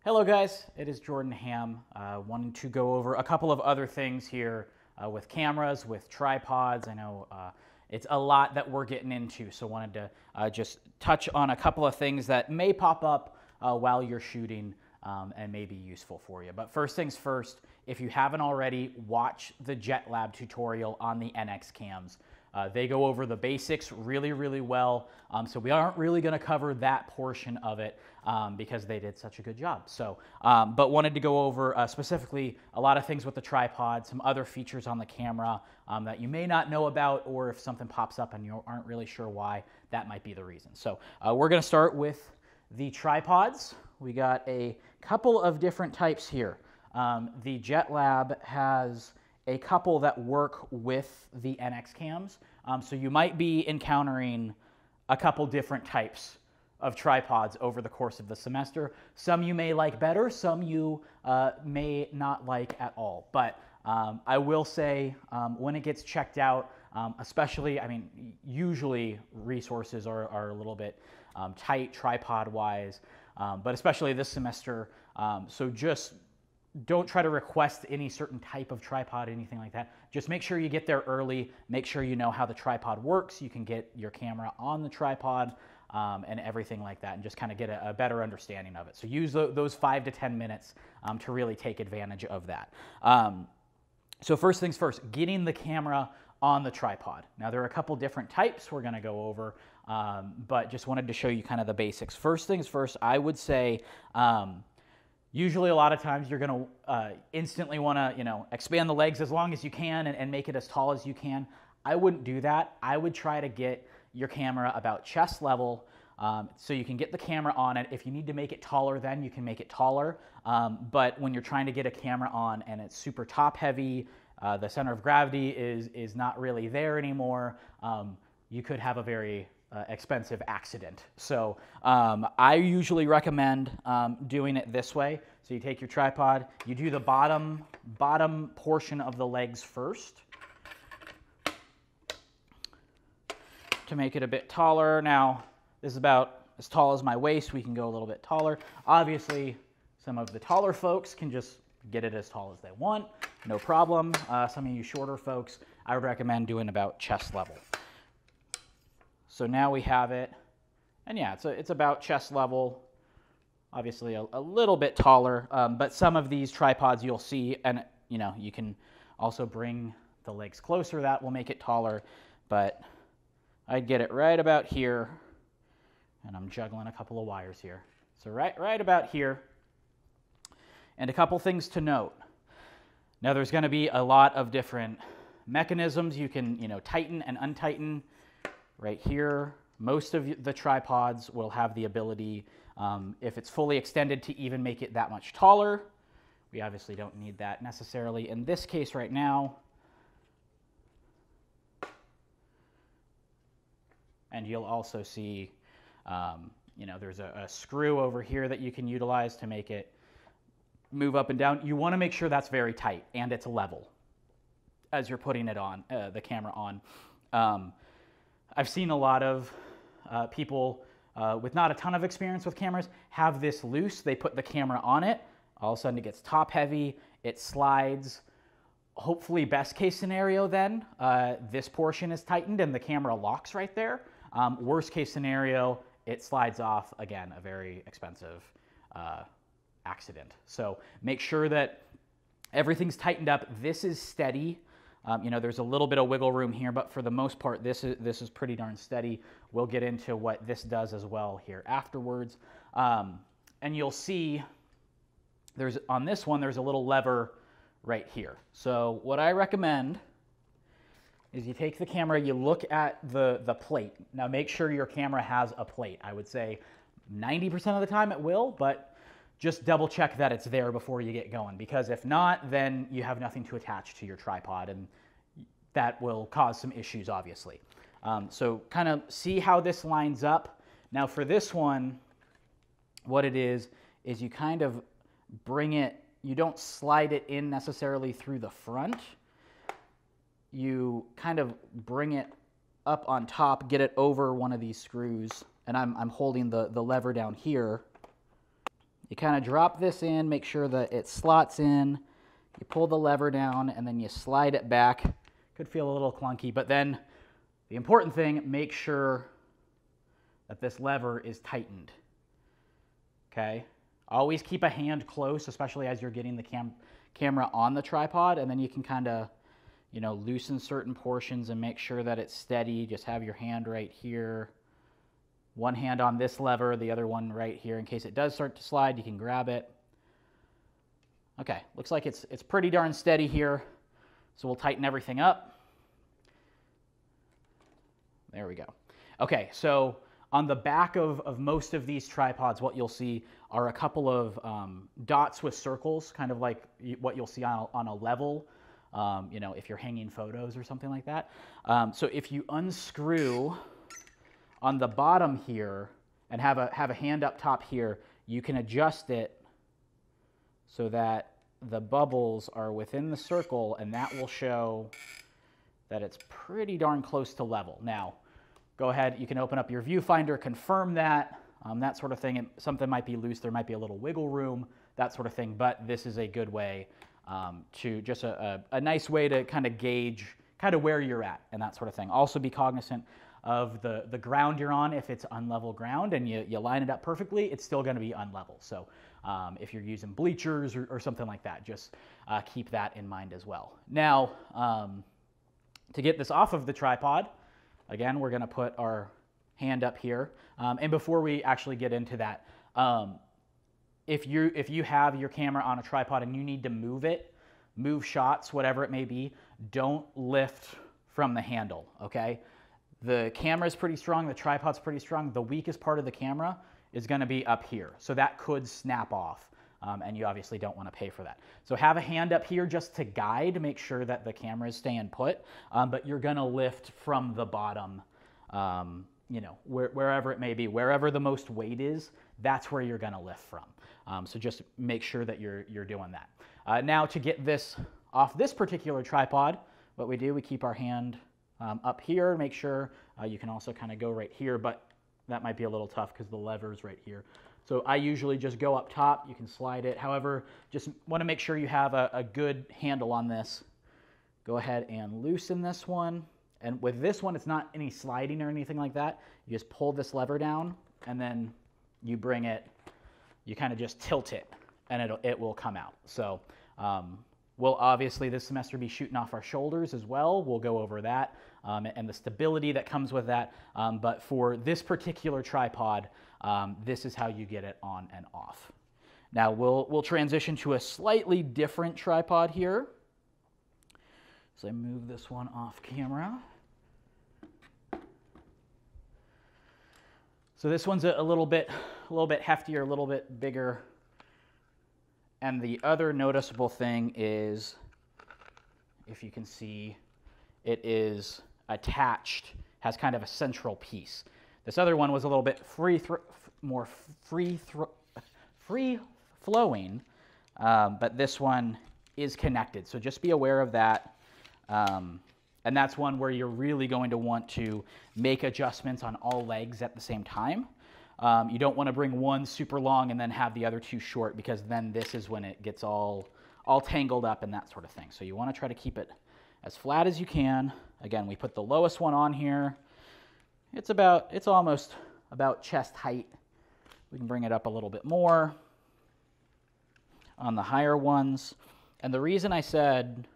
Hello guys, it is Jordan Ham. Wanting to go over a couple of other things here with cameras, with tripods. I know it's a lot that we're getting into, so wanted to just touch on a couple of things that may pop up while you're shooting and may be useful for you. But first things first, if you haven't already, watch the JetLab tutorial on the NX cams. They go over the basics really well, so we aren't really going to cover that portion of it because they did such a good job. So, but wanted to go over specifically a lot of things with the tripod, some other features on the camera that you may not know about, or if something pops up and you aren't really sure why, that might be the reason. So we're going to start with the tripods. We got a couple of different types here. The JetLab has a couple that work with the NX cams. So you might be encountering a couple different types of tripods over the course of the semester. Some you may like better, some you may not like at all. But I will say when it gets checked out, especially, I mean, usually resources are a little bit tight tripod-wise, but especially this semester. So just don't try to request any certain type of tripod, anything like that. Just make sure you get there early. Make sure you know how the tripod works. You can get your camera on the tripod and everything like that, and just kind of get a better understanding of it. So use those 5 to 10 minutes to really take advantage of that. So first things first, getting the camera on the tripod. Now there are a couple different types we're going to go over, but just wanted to show you kind of the basics. First things first, I would say, usually a lot of times you're going to instantly want to, expand the legs as long as you can and make it as tall as you can. I wouldn't do that. I would try to get your camera about chest level so you can get the camera on it. If you need to make it taller, then you can make it taller. But when you're trying to get a camera on and it's super top heavy, the center of gravity is not really there anymore, you could have a very expensive accident. So I usually recommend doing it this way. So you take your tripod, you do the bottom portion of the legs first to make it a bit taller. Now this is about as tall as my waist. We can go a little bit taller. Obviously some of the taller folks can just get it as tall as they want, no problem. Some of you shorter folks, I would recommend doing about chest level. So now we have it, and yeah, it's about chest level, obviously a little bit taller, but some of these tripods you'll see, and you can also bring the legs closer, that will make it taller, but I'd get it right about here, and I'm juggling a couple of wires here. So right about here, and a couple things to note. Now there's going to be a lot of different mechanisms you can tighten and untighten. Right here, most of the tripods will have the ability, if it's fully extended, to even make it that much taller. We obviously don't need that necessarily in this case right now. And you'll also see, there's a screw over here that you can utilize to make it move up and down. You want to make sure that's very tight and it's level as you're putting it on, the camera on. I've seen a lot of people with not a ton of experience with cameras have this loose. They put the camera on it. All of a sudden it gets top heavy. It slides. Hopefully, best case scenario then, this portion is tightened and the camera locks right there. Worst case scenario, it slides off. Again, a very expensive accident. So make sure that everything's tightened up. This is steady. There's a little bit of wiggle room here, but for the most part, this is pretty darn steady. We'll get into what this does as well here afterwards. And you'll see on this one, there's a little lever right here. So what I recommend is you take the camera, you look at the plate. Now make sure your camera has a plate. I would say 90% of the time it will, but just double check that it's there before you get going, because if not, then you have nothing to attach to your tripod, and that will cause some issues, obviously. So kind of see how this lines up. Now for this one, what it is you kind of bring it, you don't slide it in necessarily through the front. You kind of bring it up on top, get it over one of these screws, and I'm holding the lever down here. You kind of drop this in, make sure that it slots in. You pull the lever down, and then you slide it back. Could feel a little clunky, but then the important thing, make sure that this lever is tightened. Okay? Always keep a hand close, especially as you're getting the camera on the tripod, and then you can kind of, you know, loosen certain portions and make sure that it's steady. Just have your hand right here. One hand on this lever, the other one right here. In case it does start to slide, you can grab it. Okay, looks like it's pretty darn steady here. So we'll tighten everything up. There we go. Okay, so on the back of most of these tripods, what you'll see are a couple of dots with circles, kind of like what you'll see on a level, you know, if you're hanging photos or something like that. So if you unscrew on the bottom here and have a hand up top here, you can adjust it so that the bubbles are within the circle, and that will show that it's pretty darn close to level. Now, go ahead, you can open up your viewfinder, confirm that, that sort of thing. And something might be loose, there might be a little wiggle room, that sort of thing, but this is a good way to just a nice way to kind of gauge kind of where you're at and that sort of thing. Also be cognizant of the ground you're on. If it's unlevel ground and you line it up perfectly, it's still going to be unlevel. So if you're using bleachers or something like that, just keep that in mind as well. Now, to get this off of the tripod, again, we're going to put our hand up here. And before we actually get into that, if you have your camera on a tripod and you need to move it, move shots, whatever it may be, don't lift from the handle, okay? The camera is pretty strong, the tripod's pretty strong. The weakest part of the camera is going to be up here. So that could snap off, and you obviously don't want to pay for that. So have a hand up here just to guide, make sure that the camera is staying put, but you're going to lift from the bottom, you know, wherever it may be. Wherever the most weight is, that's where you're going to lift from. So just make sure that you're doing that. Now to get this off this particular tripod, what we do, we keep our hand up here, make sure you can also kind of go right here, but that might be a little tough because the lever's right here. So I usually just go up top, you can slide it. However, just want to make sure you have a good handle on this. Go ahead and loosen this one. And with this one, it's not any sliding or anything like that. You just pull this lever down and then you bring it, you kind of just tilt it and it will come out. So we'll obviously this semester be shooting off our shoulders as well. We'll go over that and the stability that comes with that. But for this particular tripod, this is how you get it on and off. Now we'll transition to a slightly different tripod here. So I move this one off camera. So this one's a little bit heftier, a little bit bigger. And the other noticeable thing is, if you can see, it is attached, has kind of a central piece. This other one was a little bit more free flowing, but this one is connected. So just be aware of that. And that's one where you're really going to want to make adjustments on all legs at the same time. You don't want to bring one super long and then have the other two short, because then this is when it gets all tangled up and that sort of thing. So you want to try to keep it as flat as you can. Again, we put the lowest one on here. It's almost about chest height. We can bring it up a little bit more on the higher ones. And the reason I said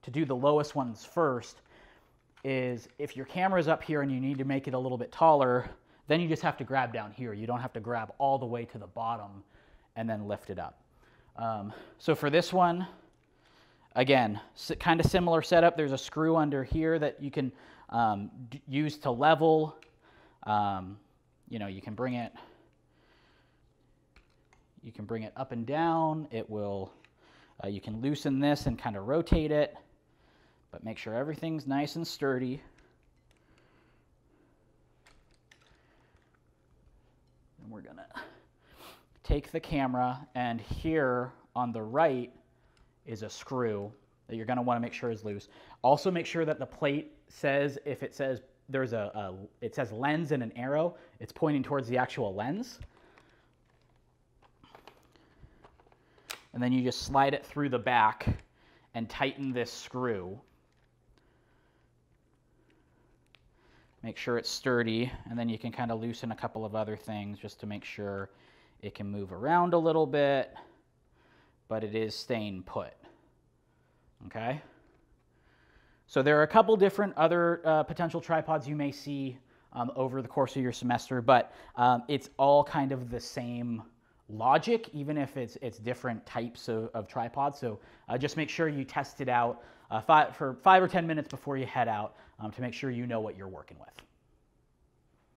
to do the lowest ones first is if your camera's up here and you need to make it a little bit taller, then you just have to grab down here. You don't have to grab all the way to the bottom and then lift it up. So for this one, again, kind of similar setup. There's a screw under here that you can use to level. You know, you can bring it up and down. It will, you can loosen this and kind of rotate it, but make sure everything's nice and sturdy. And we're gonna take the camera, and here on the right is a screw that you're gonna wanna make sure is loose. Also make sure that the plate says, if it says there's it says lens and an arrow, it's pointing towards the actual lens. and then you just slide it through the back and tighten this screw. Make sure it's sturdy, and then you can kind of loosen a couple of other things just to make sure it can move around a little bit, but it is staying put. Okay? So there are a couple different other potential tripods you may see over the course of your semester, but it's all kind of the same logic, even if it's different types of tripods. So just make sure you test it out for 5 or 10 minutes before you head out to make sure you know what you're working with.